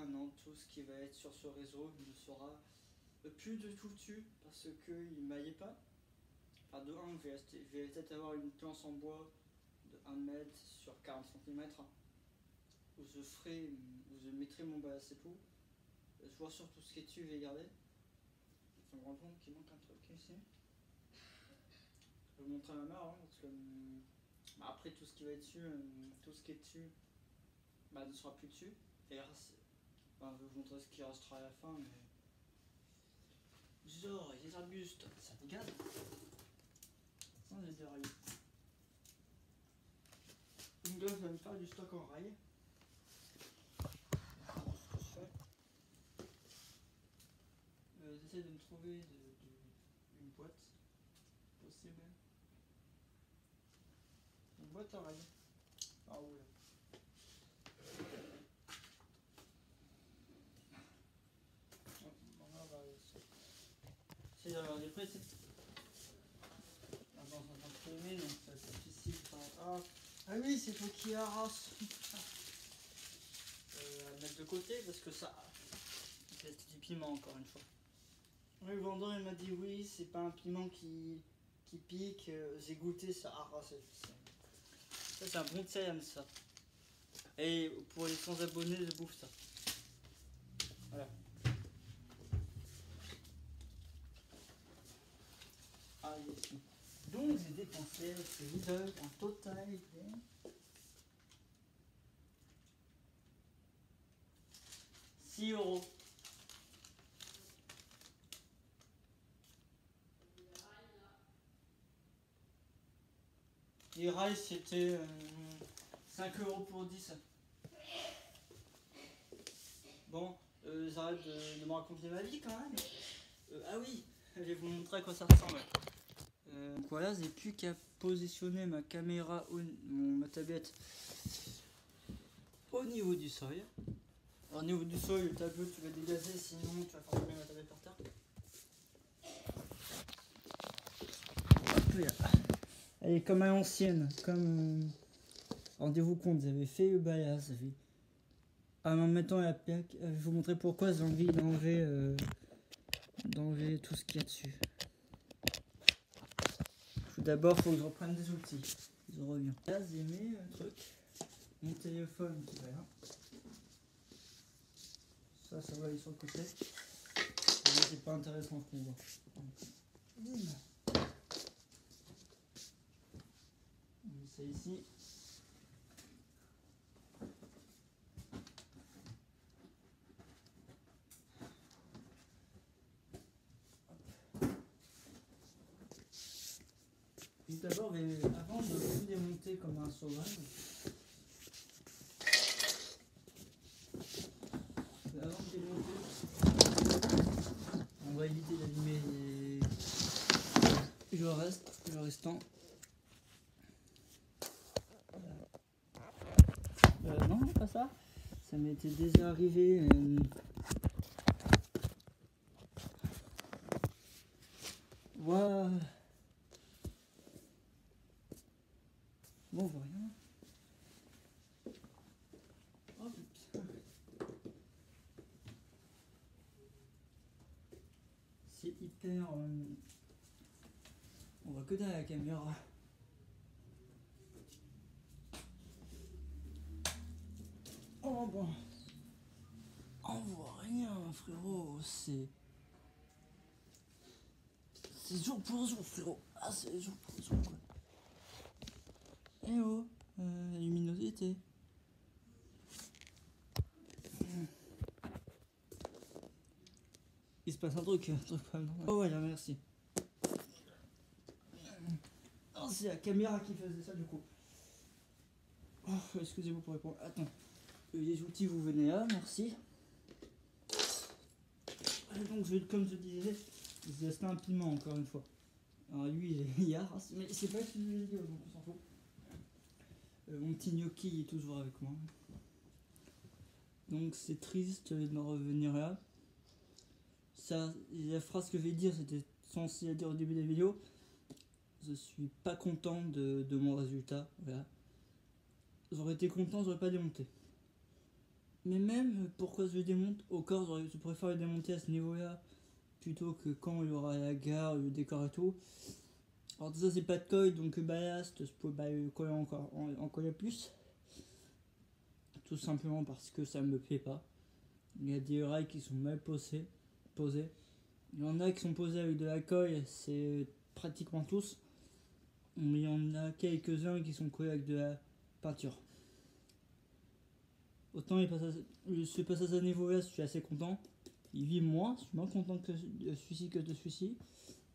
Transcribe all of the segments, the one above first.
maintenant tout ce qui va être sur ce réseau ne sera plus de tout dessus parce qu'il ne maillait pas. Enfin, de 1, je vais peut-être avoir une planche en bois de 1 mètre sur 40 cm où je mettrai mon balai à tout. Je vois sur tout ce qui est dessus, je vais garder. Je me rends compte qu'il manque un truc ici. Je vais vous montrer à ma mère parce que après tout ce qui va être dessus, tout ce qui est dessus ne sera plus dessus. Et je vais vous montrer ce qui restera à la fin, mais genre les arbustes, ça dégage. Sans les dérailler. Donc là, je vais me faire du stock en rail. Ce que je fais. J'essaie de me trouver une boîte possible. Une boîte à rail. Ah ouais. On va essayer d'avoir des prêts. Avant, on va filmer, donc ça va être difficile. Ah oui, c'est toi qui arrache. À mettre de côté parce que ça. C'est du piment encore une fois. Le vendeur il m'a dit oui, c'est pas un piment qui pique. J'ai goûté, ça arrache. Ça c'est un bon thème ça. Et pour les 100 abonnés, je bouffe ça. Voilà. Ah ici. Donc j'ai dépensé ce vidéo en total de 6 €. Les rails c'était 5 € pour 10. Bon, j'arrête de me raconter ma vie quand même. Ah oui, je vais vous montrer à quoi ça ressemble. Donc voilà, j'ai plus qu'à positionner ma caméra, ma tablette au niveau du seuil. Alors, au niveau du seuil, le tableau tu vas dégager, sinon tu vas faire tomber ma tablette par terre. Hop là. Elle est comme à l'ancienne, comme rendez-vous compte, j'avais fait le balai, en mettant la plaque, je vais vous montrer pourquoi j'ai envie d'enlever tout ce qu'il y a dessus. D'abord, il faut que je reprenne des outils. Je reviens. Là, j'ai mis un truc. Mon téléphone qui va là. Ça va aller sur le côté. C'est pas intéressant ce qu'on voit. On met ça ici. D'abord, avant de tout démonter comme un sauvage, on va éviter d'abîmer le restant. Non, pas ça. Ça m'était déjà arrivé. Voilà. Bon, on voit rien. Oh putain. C'est hyper. On voit que dans la caméra. Oh bon. On voit rien, frérot. C'est jour pour jour, frérot. Ah, c'est jour pour jour, quoi. Eh oh, la luminosité. Il se passe un truc pas normal. Oh voilà, merci. Oh, c'est la caméra qui faisait ça du coup. Oh, excusez-moi pour répondre. Attends. Les outils, vous venez là, merci. Donc, comme je disais, c'est un piment encore une fois. Alors, lui, il y a, mais c'est pas une vidéo, donc on s'en fout. Mon petit gnocchi est toujours avec moi. Donc, c'est triste de me revenir là. Ça, la phrase que je vais dire, c'était censé la dire au début de la vidéo. Je suis pas content de mon résultat. Voilà. J'aurais été content, j'aurais pas démonté. Mais même, pourquoi je le démonte? Au corps, je préfère le démonter à ce niveau-là, plutôt que quand il y aura la gare, le décor et tout. Alors déjà c'est pas de colle, donc ballast, je peux coller encore, en coller plus. Tout simplement parce que ça me plaît pas. Il y a des rails qui sont mal posés. Il y en a qui sont posés avec de la colle, c'est pratiquement tous. Mais il y en a quelques-uns qui sont collés avec de la peinture. Autant je suis passé à ce niveau-là, je suis assez content. Il vit moins, je suis moins content de celui-ci que de celui-ci.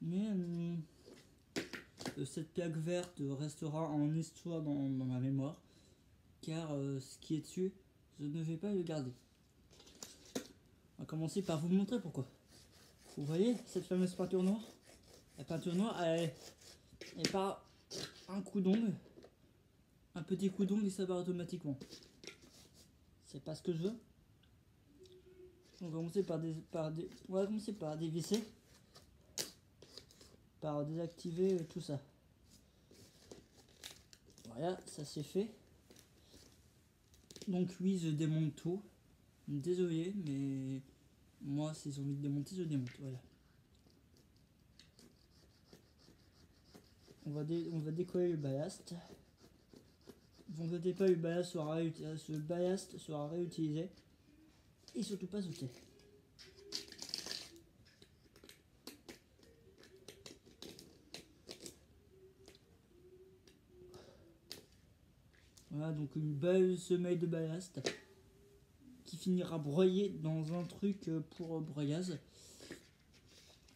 Mais cette plaque verte restera en histoire dans ma mémoire. Car ce qui est dessus, je ne vais pas le garder. On va commencer par vous montrer pourquoi. Vous voyez cette fameuse peinture noire? La peinture noire, elle part un coup d'ongle, un petit coup d'ongle et ça va automatiquement. C'est pas ce que je veux. On va commencer on va commencer par dévisser, par désactiver tout ça. Voilà, ça c'est fait. Donc oui, je démonte tout. Désolé, mais moi, si j'ai envie de démonter, je démonte. Voilà. On va décoller le ballast. Vous ne votez pas, le ballast sera réutilisé. Et surtout pas sauté. Voilà, donc une belle semelle de ballast qui finira broyée dans un truc pour broyage.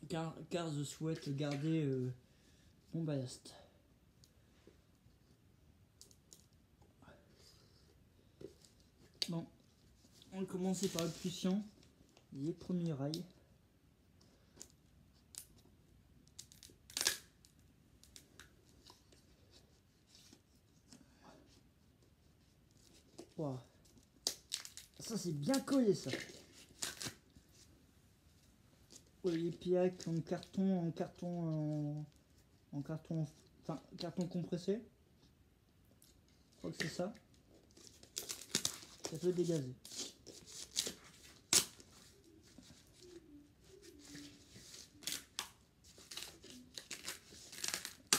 Car je souhaite garder mon ballast. Bon, on va commencer par le plus chiant, les premiers rails. Wow. Ça c'est bien collé ça. Ouais, les plaques en carton, enfin carton compressé. Je crois que c'est ça. Ça peut dégazer.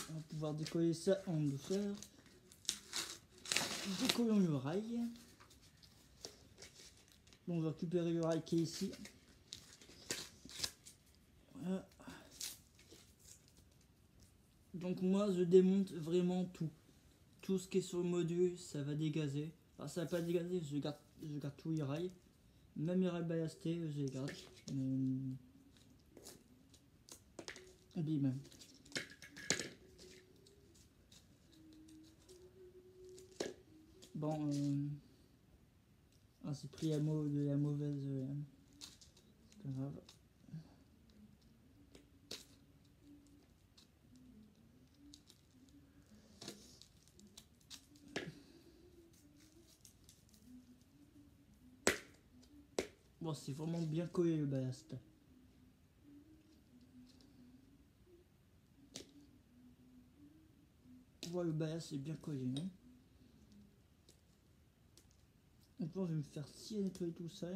On va pouvoir décoller ça en douceur. Décollons le rail. Donc on va récupérer le rail qui est ici. Voilà. Donc moi je démonte vraiment tout. Tout ce qui est sur le module, ça va dégazer. Alors ça va pas dégazer, je garde tous les rails. Même les rails ballastés, je les garde. Bim. Bon, c'est pris de la mauvaise. C'est pas grave. Bon, c'est vraiment bien collé le ballast. Voilà, le ballast est bien collé. Hein. Donc là, je vais me faire scier à nettoyer tout ça.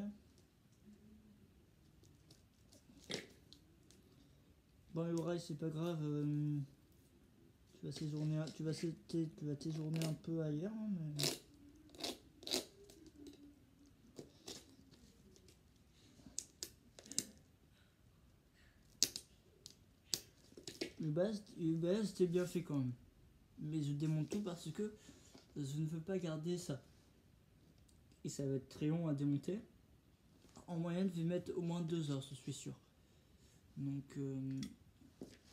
Bon, le rail, c'est pas grave. Tu vas séjourner un peu ailleurs. Hein, mais... Le ballast est bien fait quand même. Mais je démonte tout parce que je ne veux pas garder ça. Et ça va être très long à démonter. En moyenne, je vais mettre au moins 2 heures, je suis sûr. Donc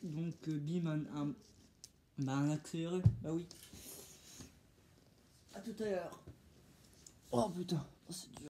bim, un accéléré. Bah oui. A tout à l'heure. Oh putain, c'est dur.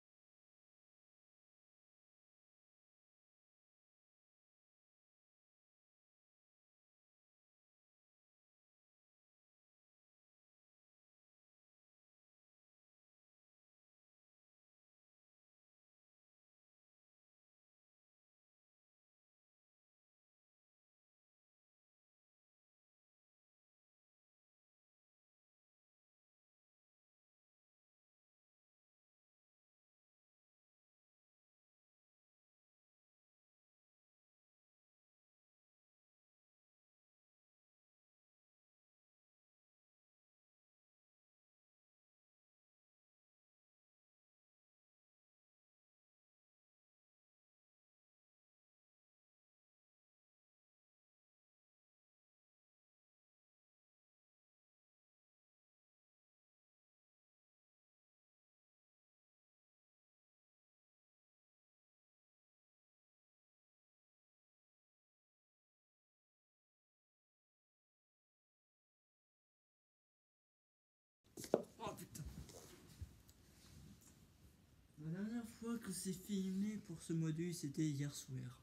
fois que c'est filmé pour ce module, c'était hier soir.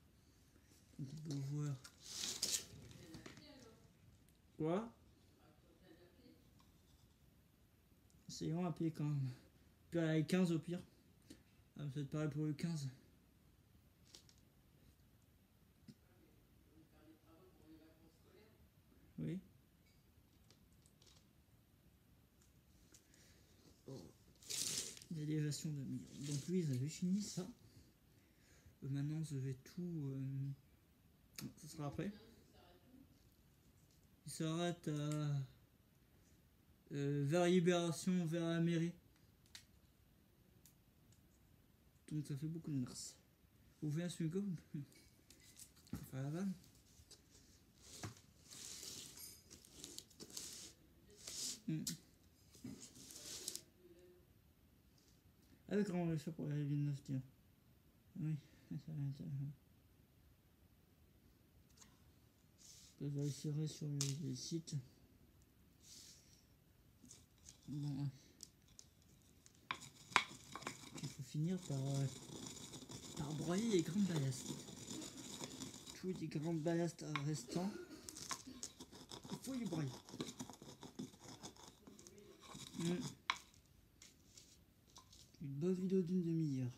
Donc on peut voir. Quoi? Essayons à pied quand même. Puis avec 15 au pire. Ah, ça va être pareil pour le 15. Oui. Oh. L'élévation de mire. Donc lui, ils avaient fini ça. Maintenant, je vais tout. Ça sera après. Il s'arrête à. Vers Libération, vers la mairie. Donc ça fait beaucoup de mars. Vous faites un suicide. On va faire la vanne. Avec comment on va le faire pour la ville 9, tiens. Oui, ça va être. Je vérifierai sur les sites. Bon, il faut finir par broyer les grandes ballasts. Tous les grandes ballasts restants, il faut les broyer. Une bonne vidéo d'une demi-heure.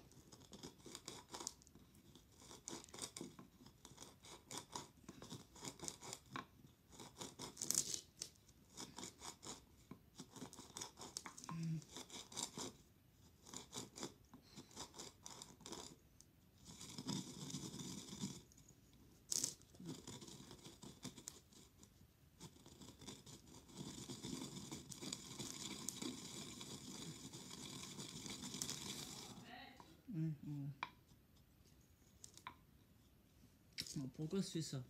Alors, pourquoi je fais ça?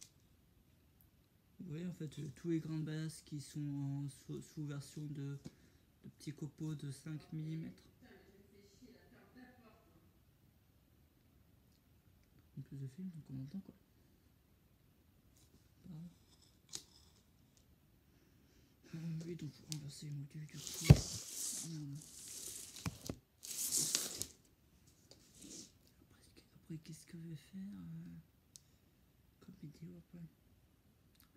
Vous voyez en fait tous les grandes ballasts qui sont sous version de petits copeaux de 5 mm. En plus de film, donc on entend quoi. Oui, donc faut renverser le module du coup. Après qu'est-ce que je vais faire comme vidéo après?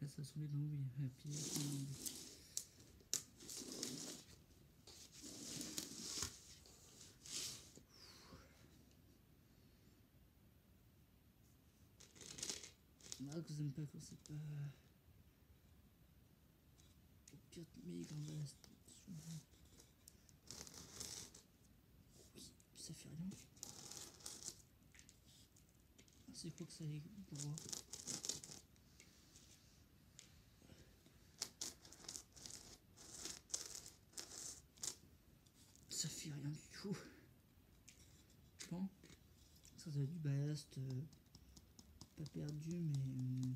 Là ça sont les oui. Et puis là que j'aime pas quand c'est pas au pire mais quand même oui, ça fait rien. C'est quoi que ça est gros? Ça fait rien du tout. Bon, ça a du ballast, pas perdu mais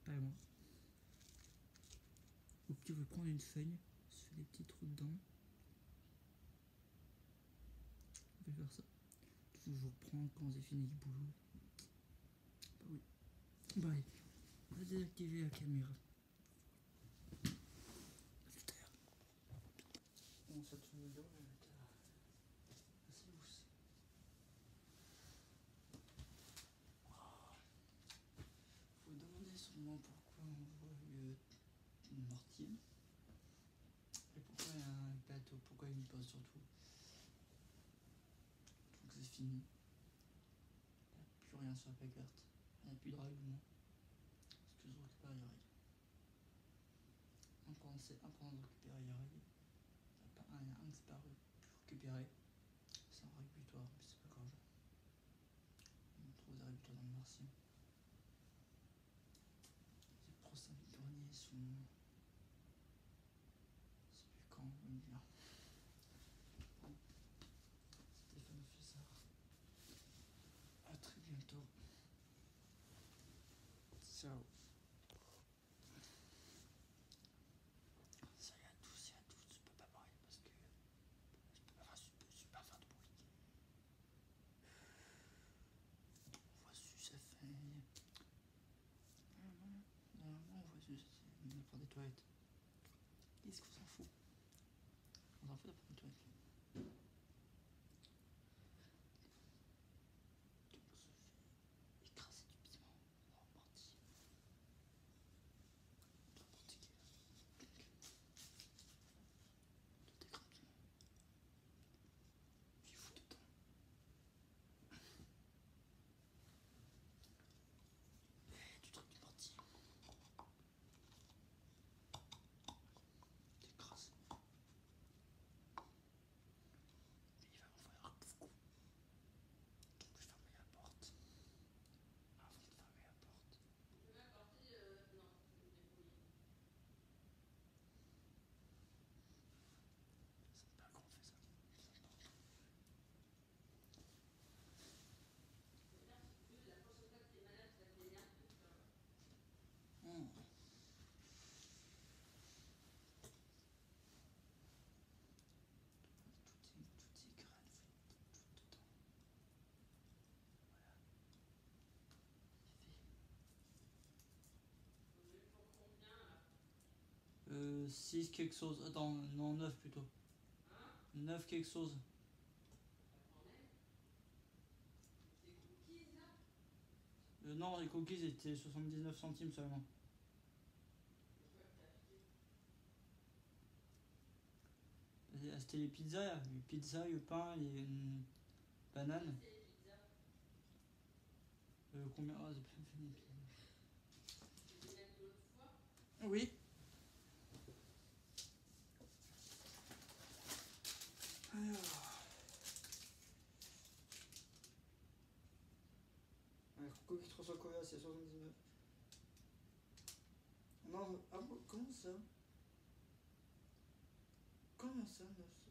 pas loin. Ou tu veux prendre une feuille, je fais des petits trous dedans. Je vais faire ça. Je vous reprends quand j'ai fini le boulot. Bah oui. Bah allez, on va désactiver la caméra. A tout à l'heure. Bon, cette vidéo va être assez douce. Faut demander sûrement pourquoi on voit le mortier. Et pourquoi il y a un bateau, pourquoi il y a une pause surtout. Donc c'est fini. Il n'y a plus rien sur la plaque verte. Il n'y a plus de rail au moins. Parce que je récupère les rails. Un pendant de récupérer les rails. Il y en a un qui s'est pas récupéré. C'est un rail butoir, mais c'est pas grave. On trouve des rails butoirs dans le Marcy. Les procès derniers sont. Je sais plus quand, on va me dire. Stéphane Fessard. A très bientôt. Ciao. Salut à tous et à toutes. Je peux pas parler parce que je peux pas faire de bruit. On voit su ça fait. Normalement on voit su ça fait. Prendre des toilettes. Qu'est-ce qu'on s'en fout? On s'en fout de prendre des toilettes. 6 quelque chose. Attends, non, 9 plutôt. 9 quelque chose. Non, les cookies étaient 79 centimes seulement. C'était les pizzas, le pizza, le pain et une banane. Combien? Ah, j'ai plus fait des pizzas. Oui. Alors. Cookie 300 Koya, c'est 79. Non, ah, comment ça? Comment ça, 900?